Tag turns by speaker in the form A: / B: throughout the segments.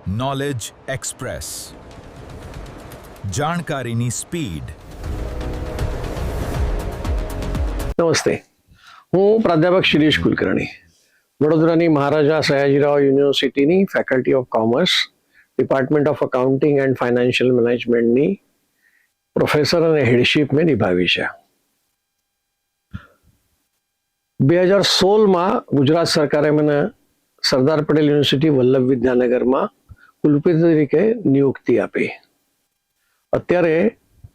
A: Knowledge express, જાણકારીની speed.
B: નમસ્તે, હું પ્રાધ્યાપક શિરીષ કુલકર્ણી, વડોદરાની મહારાજા સયાજીરાવ યુનિવર્સિટીની faculty of commerce, department of accounting and financial મેનેજમેન્ટની પ્રોફેસર અને હેડશીપ મેં નિભાવી છે. 2016માં ગુજરાત સરકારે મને સરદાર પટેલ યુનિવર્સિટી વલ્લભ વિદ્યાનગરમાં કુલપતિ તરીકે નિયુક્તિ આપી. અત્યારે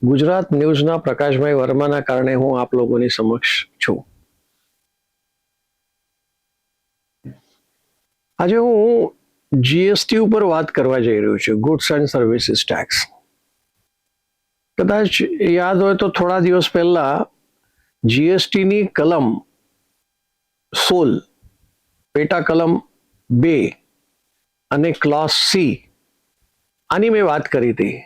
B: ગુજરાત ન્યૂઝના પ્રકાશભાઈ વર્માના કારણે હું આપ લોકોની સમક્ષ છું. આજે હું જીએસટી ઉપર વાત કરવા જઈ રહ્યો છું, ગુડ્સ એન્ડ સર્વિસીસ ટેક્સ. કદાચ યાદ હોય તો થોડા દિવસ પહેલા જીએસટીની કલમ 16, પેટા કલમ 2 અને ક્લોઝ સી, આની મેં વાત કરી હતી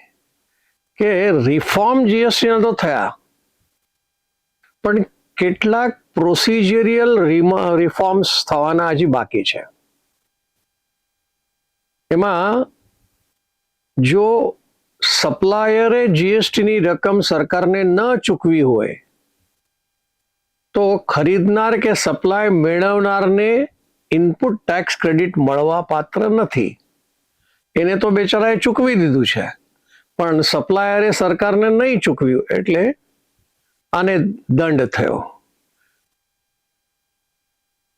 B: કે રિફોર્મ જીએસટીના તો થયા, પણ કેટલાક પ્રોસિજરિયલ રિફોર્મ્સ થવાના હજી બાકી છે. એમાં જો સપ્લાયરે જીએસટીની રકમ સરકારને ન ચૂકવી હોય તો ખરીદનાર કે સપ્લાય મેળવનારને ઇનપુટ ટેક્સ ક્રેડિટ મળવા પાત્ર નથી. એને તો બેચારાએ ચૂકવી દીધું છે, પણ સપ્લાયરે સરકારને નહીં ચૂકવ્યું એટલે આને દંડ થયો.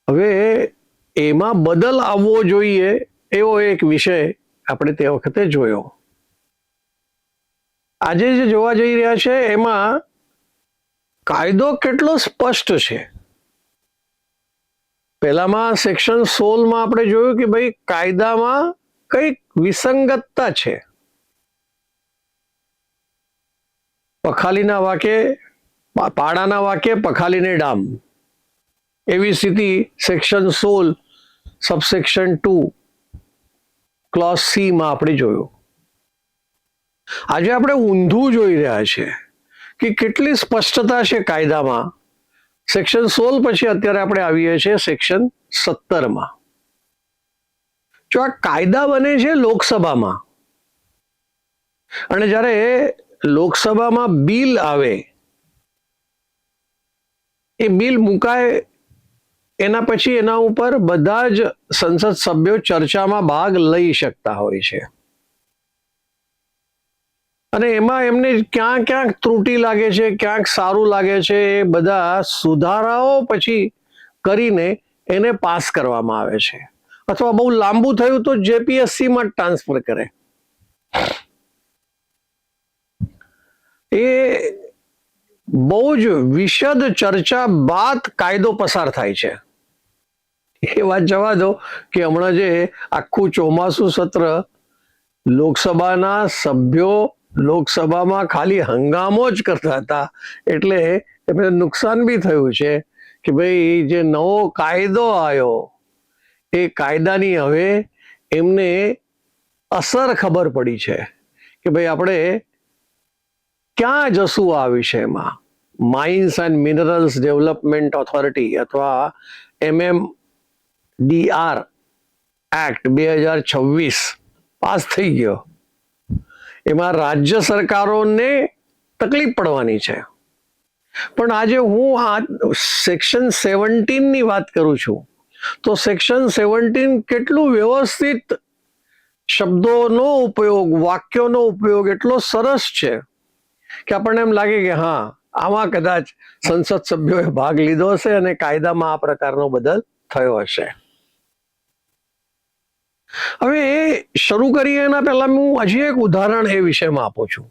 B: હવે એમાં બદલ આવવો જોઈએ એવો એક વિષય આપણે તે વખતે જોયો. આજે જે જોવા જઈ રહ્યા છે એમાં કાયદો કેટલો સ્પષ્ટ છે. પહેલામાં સેક્શન 16માં આપણે જોયું કે ભાઈ કાયદામાં કઈક વિસંગતતા છે. પખાલીના વાકે પાડાના વાકે પખાલીને ડામ, એવી સ્થિતિ સેક્શન 16 સબસેક્શન 2 ક્લોઝ સી માં આપણે જોયું. આજે આપણે ઊંધું જોઈ રહ્યા છે કે કેટલી સ્પષ્ટતા છે કાયદામાં. સેક્શન 16 પછી અત્યારે આપણે આવીએ છીએ સેક્શન 17માં. જો આ કાયદા બને છે લોકસભામાં, અને જ્યારે લોકસભામાં બિલ આવે, એ બિલ મુકાય એના પછી એના ઉપર બધા જ સંસદ સભ્યો ચર્ચામાં ભાગ લઈ શકતા હોય છે. અને એમાં એમને ક્યાંક ત્રુટિ લાગે છે, ક્યાંક સારું લાગે છે, એ બધા સુધારાઓ પછી કરીને એને પાસ કરવામાં આવે છે. અથવા બહુ લાંબુ થયું તો જેપીએસસી માં ટ્રાન્સફર કરે. એ બહુ જ વિશદ ચર્ચા બાદ કાયદો પસાર થાય છે. એ વાત જવા દો કે હમણાં જે આખું ચોમાસું સત્ર લોકસભાના સભ્યો લોકસભામાં ખાલી હંગામો જ કરતા હતા, એટલે એમને નુકસાન બી થયું છે કે ભાઈ જે નવો કાયદો આવ્યો એ કાયદાની હવે એમને અસર ખબર પડી છે કે ભાઈ આપણે ક્યાં જશું આ વિષયમાં. Mines and minerals development authority અથવા MMDR એક્ટ 2026 પાસ થઈ ગયો. એમાં રાજ્ય સરકારોને તકલીફ પડવાની છે. પણ આજે હું આ સેક્શન 17 ની વાત કરું છું તો સેક્શન 17 કેટલું વ્યવસ્થિત, શબ્દોનો ઉપયોગ, વાક્યોનો ઉપયોગ એટલો સરસ છે કે આપણને એમ લાગે કે હા, આમાં કદાચ સંસદ સભ્યોએ ભાગ લીધો હશે અને કાયદામાં આ પ્રકારનો બદલ થયો હશે. હવે એ શરૂ કરીએ એના પહેલા હું હજી એક ઉદાહરણ એ વિષયમાં આપું છું.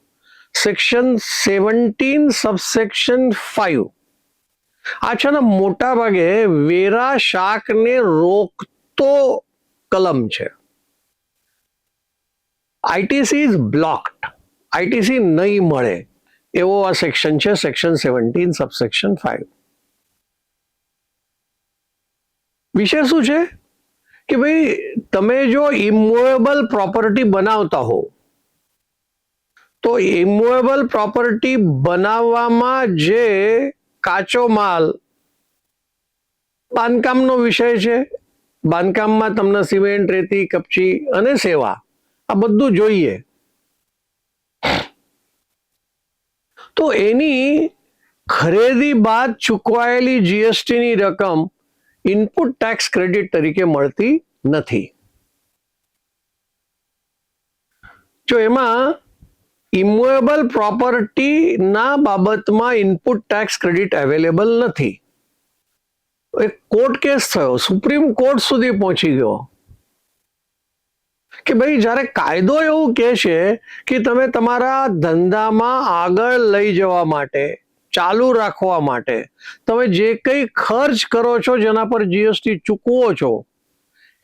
B: સેક્શન 17 સબસેક્શન 5 આ છે ને મોટા ભાગે વેરા શાકને રોકતો કલમ છે. આઈટીસી ઇઝ બ્લોક્ડ, આઈટીસી નહીં મળે એવો આ સેક્શન છે, સેક્શન 17 સબસેક્શન 5. વિષય શું છે કે ભાઈ તમે જો ઇમૂવેબલ પ્રોપર્ટી બનાવતા હો તો ઇમૂવેબલ પ્રોપર્ટી બનાવવામાં જે કાચો માલ, બાંધકામનો વિષય છે, બાંધકામમાં તમને સિમેન્ટ, રેતી, કપચી અને સેવા આ બધું જોઈએ. તો એની ખરીદી બાદ ચૂકવાયેલી જીએસટી ની રકમ ઇનપુટ ટેક્સ ક્રેડિટ તરીકે મળતી નથી. જો એમાં ઇમુવેબલ પ્રોપર્ટી ના બાબતમાં ઇનપુટ ટેક્સ ક્રેડિટ અવેલેબલ નથી. એક કોર્ટ કેસ થયો, સુપ્રીમ કોર્ટ સુધી પહોંચી ગયો કે ભાઈ જ્યારે કાયદો એવું કહે છે કે તમે તમારા ધંધામાં આગળ લઈ જવા માટે, ચાલુ રાખવા માટે તમે જે કંઈ ખર્ચ કરો છો, જેના પર જીએસટી ચૂકવો છો,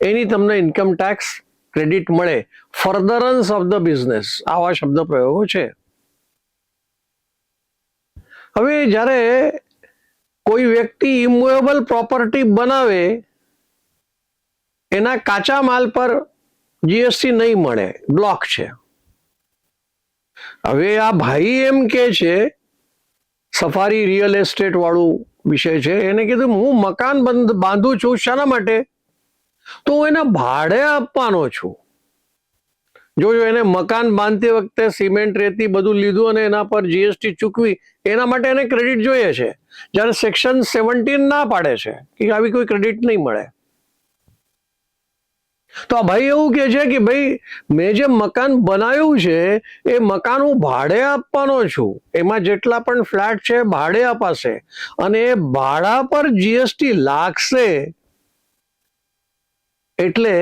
B: એની તમને ઇન્કમ ટેક્સ ક્રેડિટ મળે. ફર્ધરન્સ ઓફ ધ બિઝનેસ આવા શબ્દ પ્રયોગો છે. હવે જ્યારે કોઈ વ્યક્તિ ઇમુવેબલ પ્રોપર્ટી બનાવે, એના કાચા માલ પર જીએસટી નહીં મળે, બ્લોક છે. હવે આ ભાઈ એમ કે છે, સફારી રિયલ એસ્ટેટ વાળું વિષય છે, એને કીધું હું મકાન બાંધું છું, શાના માટે? તો હું એને ભાડે આપવાનો છું. જોજો, એને મકાન બાંધતી વખતે સિમેન્ટ, રેતી બધું લીધું અને એના પર જીએસટી ચૂકવી, એના માટે એને ક્રેડિટ જોઈએ છે. જ્યારે સેક્શન 17 ના પાડે છે કે આવી કોઈ ક્રેડિટ નહીં મળે. તો આ ભાઈ એવું કે છે કે ભાઈ મેં જે મકાન બનાવ્યું છે એ મકાન હું ભાડે આપવાનો છું, એમાં જેટલા પણ ફ્લેટ છે ભાડે અપાશે અને એ ભાડા પર જીએસટી લાગશે. એટલે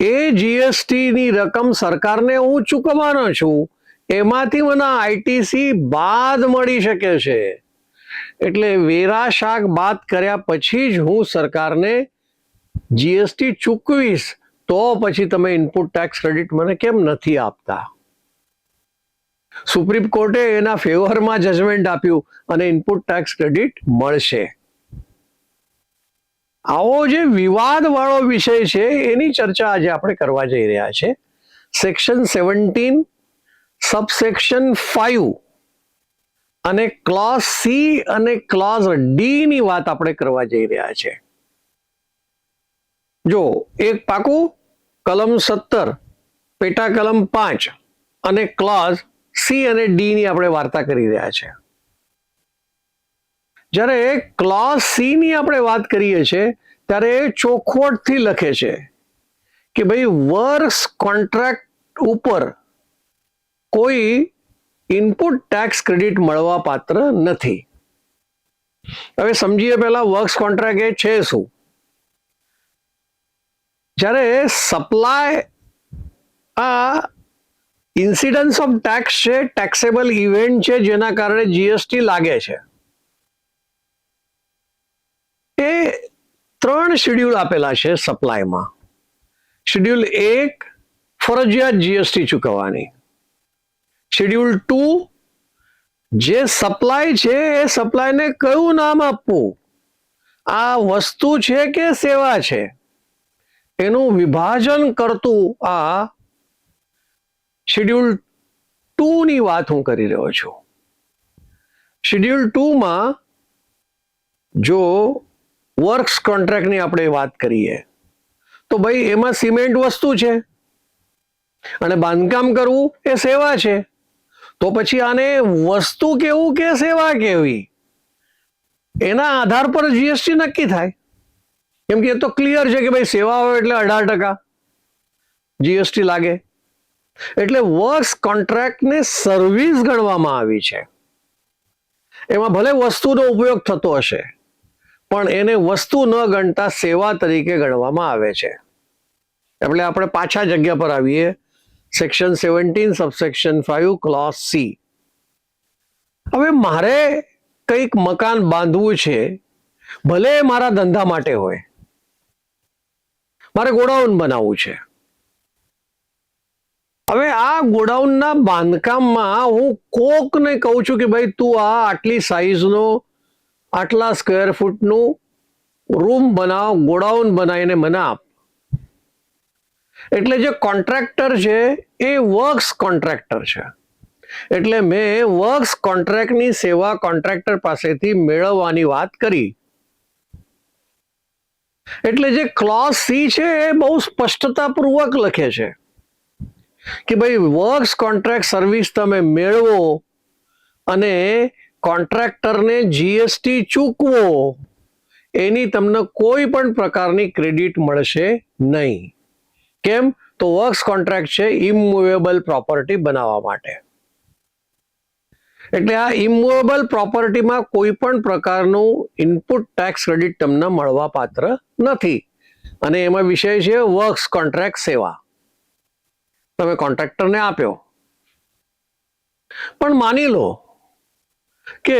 B: એ જીએસટી ની રકમ સરકારને હું ચૂકવવાનો છું, એમાંથી મને આઈટીસી બાદ મળી શકે છે. એટલે વેરા શાક બાદ કર્યા પછી જ હું સરકારને જીએસટી ચૂકવીશ. તો પછી તમે ઇનપુટ ટેક્સ ક્રેડિટ મને કેમ નથી આપતા? સુપ્રીમ કોર્ટે એના ફેવરમાં જજમેન્ટ આપ્યું અને ઇનપુટ ટેક્સ ક્રેડિટ મળશે. આવો જે વિવાદ વાળો વિષય છે એની ચર્ચા આજે આપણે કરવા જઈ રહ્યા છે. સેક્શન 17 સબસેક્શન 5 અને ક્લોઝ સી અને ક્લોઝ ડી ની વાત આપણે કરવા જઈ રહ્યા છે. જો એક પાકું કલમ 17 પેટા કલમ 5 અને ક્લોઝ સી અને ડી ની આપણે વાર્તા કરી રહ્યા છે. જ્યારે ક્લોઝ સી ની આપણે વાત કરીએ છીએ ત્યારે ચોખવટથી લખે છે કે ભાઈ વર્ક્સ કોન્ટ્રાક્ટ ઉપર કોઈ ઇનપુટ ટેક્સ ક્રેડિટ મળવા પાત્ર નથી. હવે સમજીએ પહેલા વર્ક્સ કોન્ટ્રાક્ટ એ છે શું? જ્યારે સપ્લાય આ ઇન્સિડન્સ ઓફ ટેક્સ છે, ટેક્સેબલ ઇવેન્ટ છે, જેના કારણે જીએસટી લાગે છે. એ 3 શેડ્યુલ આપેલા છે સપ્લાયમાં. શેડ્યુલ 1 ફરજિયાત જીએસટી ચૂકવવાની. શેડ્યુલ 2 જે સપ્લાય છે એ સપ્લાયને કયું નામ આપવું, આ વસ્તુ છે કે સેવા છે, એનું વિભાજન કરતું આ શેડ્યુલ 2 ની વાત હું કરી રહ્યો છું. શેડ્યુલ 2 માં જો વર્ક્સ કોન્ટ્રાક્ટની આપણે વાત કરીએ તો ભાઈ એમાં સિમેન્ટ વસ્તુ છે અને બાંધકામ કરવું એ સેવા છે. તો પછી આને વસ્તુ કેવું કે સેવા કેવી, એના આધાર પર જીએસટી નક્કી થાય. કેમ કે એ તો ક્લિયર છે કે ભાઈ સેવા હોય એટલે 18% જીએસટી લાગે. એટલે વર્ક્સ કોન્ટ્રાક્ટને સર્વિસ ગણવામાં આવી છે. એમાં ભલે વસ્તુનો ઉપયોગ થતો હશે પણ એને વસ્તુ ન ગણતા સેવા તરીકે ગણવામાં આવે છે. એટલે આપણે પાછા જગ્યા પર આવીએ. Section 17 subsection 5 clause C. હવે મારે કંઈક મકાન બાંધવું છે, ભલે મારા ધંધા માટે હોય, મારે ગોડાઉન બનાવવું છે. હવે આ ગોડાઉનના બાંધકામમાં હું કોકને કહું છું કે ભાઈ તું આ આટલી સાઈઝનો, આટલા સ્ક્વેર ફૂટનું રૂમ બનાવ, ગોડાઉન બનાવીને મને આપ. એટલે જે કોન્ટ્રાક્ટર છે એ વર્ક્સ કોન્ટ્રાક્ટર છે. એટલે મેં વર્ક્સ કોન્ટ્રાક્ટની સેવા કોન્ટ્રાક્ટર પાસેથી મેળવવાની વાત કરી. એટલે જે ક્લોઝ સી છે એ બહુ સ્પષ્ટતાપૂર્વક લખે છે કે ભાઈ વર્ક્સ કોન્ટ્રાક્ટ સર્વિસ તમે મેળવો અને કોન્ટ્રાક્ટરને જીએસટી ચૂકવો, એની તમને કોઈ પણ પ્રકારની ક્રેડિટ મળશે નહીં. કેમ? તો વર્ક્સ કોન્ટ્રાક્ટ છે ઇમૂવેબલ પ્રોપર્ટી બનાવવા માટે. એટલે આ ઇમૂવેબલ પ્રોપર્ટીમાં કોઈ પણ પ્રકારનું ઇનપુટ ટેક્સ ક્રેડિટ તમને મળવા પાત્ર નથી. અને એમાં વિષય છે વર્ક્સ કોન્ટ્રાક્ટ સેવા. તમે કોન્ટ્રાક્ટરને આપ્યો, પણ માની લો કે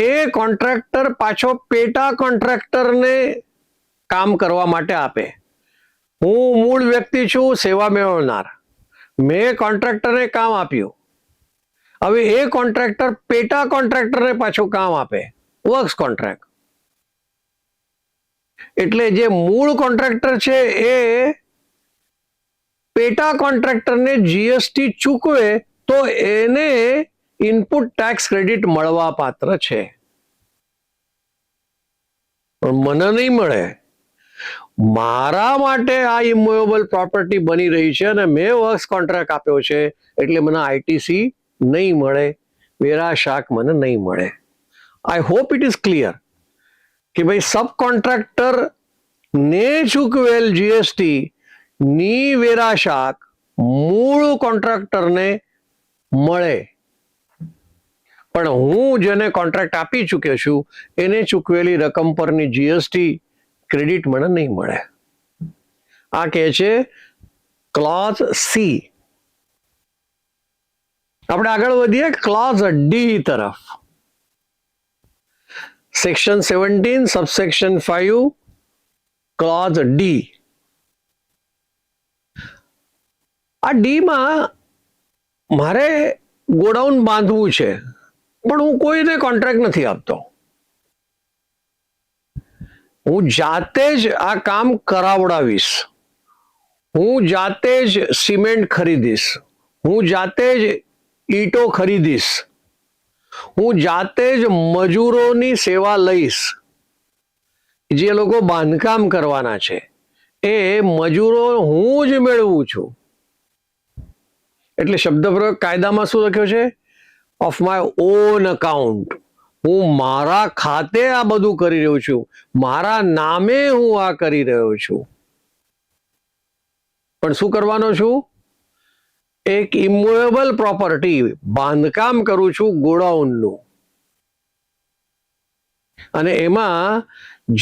B: એ કોન્ટ્રાક્ટર પાછો પેટા કોન્ટ્રાક્ટરને કામ કરવા માટે આપે. હું મૂળ વ્યક્તિ છું સેવા મેળવનાર, મેં કોન્ટ્રાક્ટરને કામ આપ્યું, હવે એ કોન્ટ્રાક્ટર પેટા કોન્ટ્રાક્ટરને પાછું કામ આપે, વર્ક્સ કોન્ટ્રાક્ટ. એટલે જે મૂળ કોન્ટ્રાક્ટર છે એ પેટા કોન્ટ્રાક્ટરને જીએસટી ચૂકવે તો એને ઇનપુટ ટેક્સ ક્રેડિટ મળવા પાત્ર છે, પણ મને નહીં મળે. મારા માટે આ ઇમૂવેબલ પ્રોપર્ટી બની રહી છે અને મેં વર્ક્સ કોન્ટ્રાક્ટ આપ્યો છે, એટલે મને આઈટીસી નહીં મળે, વેરા શાક મને નહીં મળે. I hope it is clear કે ભાઈ સબ કોન્ટ્રાક્ટર ને ચૂકવેલ જીએસટી ની વેરા શાક મૂળ કોન્ટ્રાક્ટરને મળે, પણ હું જેને કોન્ટ્રાક્ટ આપી ચૂક્યો છું એને ચૂકવેલી રકમ પરની જીએસટી ક્રેડિટ મને નહીં મળે. આ કહે છે ક્લોઝ સી. આપણે આગળ વધીએ ક્લોઝ ડી તરફ. Section 17 subsection 5 clause D. આ ડી માં મારે ગોડાઉન બાંધવું છે, પણ હું કોઈને કોન્ટ્રાક્ટ નથી આપતો, હું જાતે જ આ કામ કરાવડાવીશ, હું જાતે જ સિમેન્ટ ખરીદીશ, હું જાતે જ ઈંટો ખરીદીશ, હું જાતે જ મજૂરોની સેવા લઈશ. જે લોકો બાંધકામ કરવાના છે એ મજૂરો હું જ મેળવું છું. એટલે શબ્દ પ્રયોગ કાયદામાં શું લખ્યો છે? Of my own account. હું મારા ખાતે આ બધું કરી રહ્યો છું, મારા નામે હું આ કરી રહ્યો છું. પણ શું કરવાનો છું? એક ઇમૂવેબલ પ્રોપર્ટી બાંધકામ કરું છું ગોડાઉનનું, અને એમાં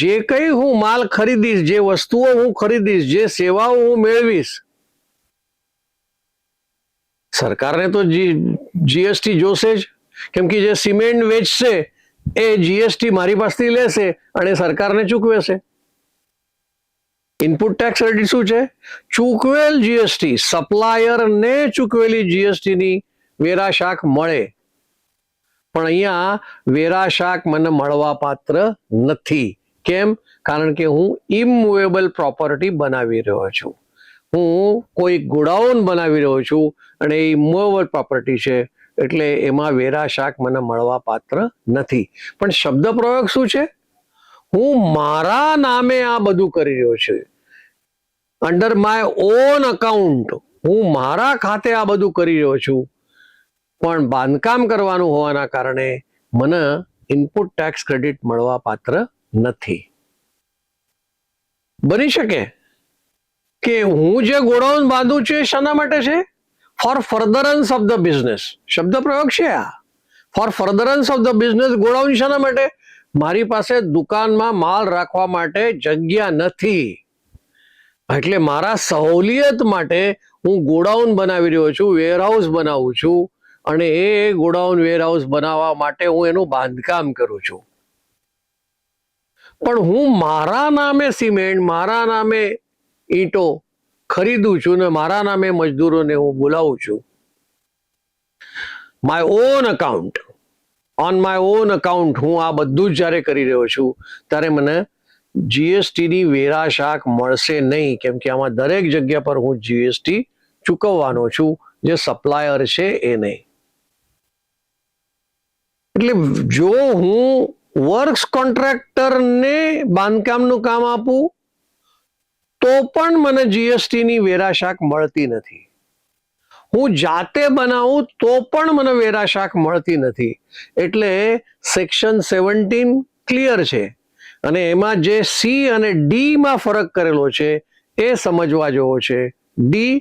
B: જે કંઈ હું માલ ખરીદીશ, જે વસ્તુઓ હું ખરીદીશ, જે સેવાઓ હું મેળવીશ, સરકારને તો જીએસટી જોશે જ, કેમ કે જે સિમેન્ટ વેચશે એ જીએસટી મારી પાસેથી લેશે અને સરકારને ચૂકવેશે. ઇનપુટ ટેક્સ ક્રેડિટ શું છે? ચૂકવેલ જીએસટી, સપ્લાયરને ચૂકવેલી જીએસટીની વેરા શાક મળે, પણ અહીંયા વેરા શાક મને મળવા પાત્ર નથી. કેમ? કારણ કે હું ઇમૂવેબલ પ્રોપર્ટી બનાવી રહ્યો છું, હું કોઈ ગોડાઉન બનાવી રહ્યો છું અને એ ઇમૂવેબલ પ્રોપર્ટી છે, એટલે એમાં વેરા શાક મને મળવા પાત્ર નથી. પણ શબ્દ પ્રયોગ શું છે? હું મારા નામે આ બધું કરી રહ્યો છું, અંડર માય ઓન અકાઉન્ટ, હું મારા ખાતે આ બધું કરી રહ્યો છું, પણ બાંધકામ કરવાનું હોવાના કારણે મને ઇનપુટ ટેક્સ ક્રેડિટ મળવા પાત્ર નથી. બની શકે કે હું જે ગોડાઉન બાંધું છું એ શાના માટે છે? For furtherance of the business. શબ્દ પ્રયોગ છે આ. For furtherance of the business. Godown શાના માટે? મારી પાસે દુકાનમાં માલ રાખવા માટે જગ્યા નથી, એટલે મારા સહુલિયત માટે હું ગોડાઉન બનાવી રહ્યો છું, વેરહાઉસ બનાવું છું, અને એ ગોડાઉન વેરહાઉસ બનાવવા માટે હું એનું બાંધકામ કરું છું. પણ હું મારા નામે સિમેન્ટ, મારા નામે ઈંટો ખરીદું છું ને મારા નામે મજદૂરોને હું બોલાવું છું. My own account, on my own account હું આ બધું જ જ્યારે કરી રહ્યો છું ત્યારે મને જીએસટીની વેરા શાક મળશે નહીં, કેમ કે આમાં દરેક જગ્યા પર હું જીએસટી ચૂકવવાનો છું, જે સપ્લાયર છે એ નહીં. એટલે જો હું વર્ક્સ કોન્ટ્રાક્ટરને બાંધકામનું કામ આપું તો પણ મને જીએસટીની વેરા શાક મળતી નથી. હું જાતે બનાવું તો પણ મને વેરા શાક મળતી નથી. એટલે સેક્શન 17 ક્લિયર છે, અને એમાં જે સી અને ડી માં ફરક કરેલો છે એ સમજવા જેવો છે. D,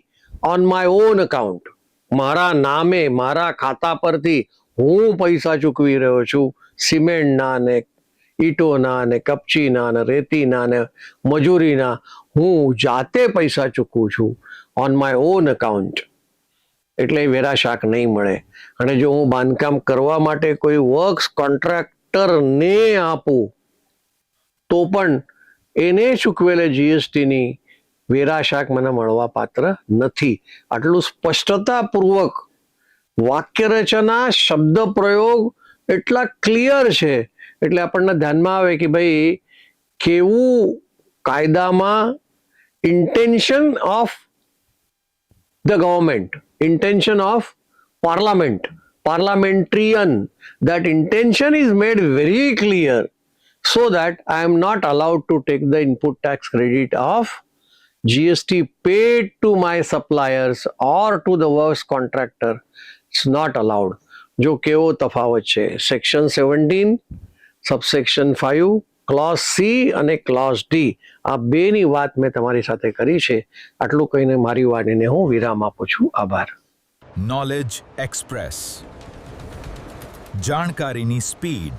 B: on my own account, મારા નામે મારા ખાતા પરથી હું પૈસા ચૂકવી રહ્યો છું, સિમેન્ટના ને ઈંટોના ને કપચીના ને રેતીના ને મજૂરીના હું જાતે પૈસા ચૂકવું છું ઓન માય ઓન અકાઉન્ટ. એટલે વેરા શાક નહીં મળે. અને જો હું બાંધકામ કરવા માટે કોઈ વર્ક્સ કોન્ટ્રાક્ટરને આપું તો પણ એને ચૂકવેલે જીએસટીની વેરા શાક મને મળવા પાત્ર નથી. આટલું સ્પષ્ટતાપૂર્વક વાક્ય રચના, શબ્દ પ્રયોગ એટલા ક્લિયર છે, એટલે આપણને ધ્યાનમાં આવે કે ભાઈ કેવું કાયદામાં intention of the government, intention of parliamentarian, that intention is made very clear, so that I am not allowed to take the input tax credit of GST paid to my suppliers or to the works contractor. It's not allowed. જો કેવો તફાવત છે. Section 17 subsection 5 clause C અને close D, આ બેની વાત મેં તમારી સાથે કરી છે. આટલું કહીને મારી વાણીને હું વિરામ આપું છું. આભાર.
A: નોલેજ એક્સપ્રેસ, જાણકારીની સ્પીડ.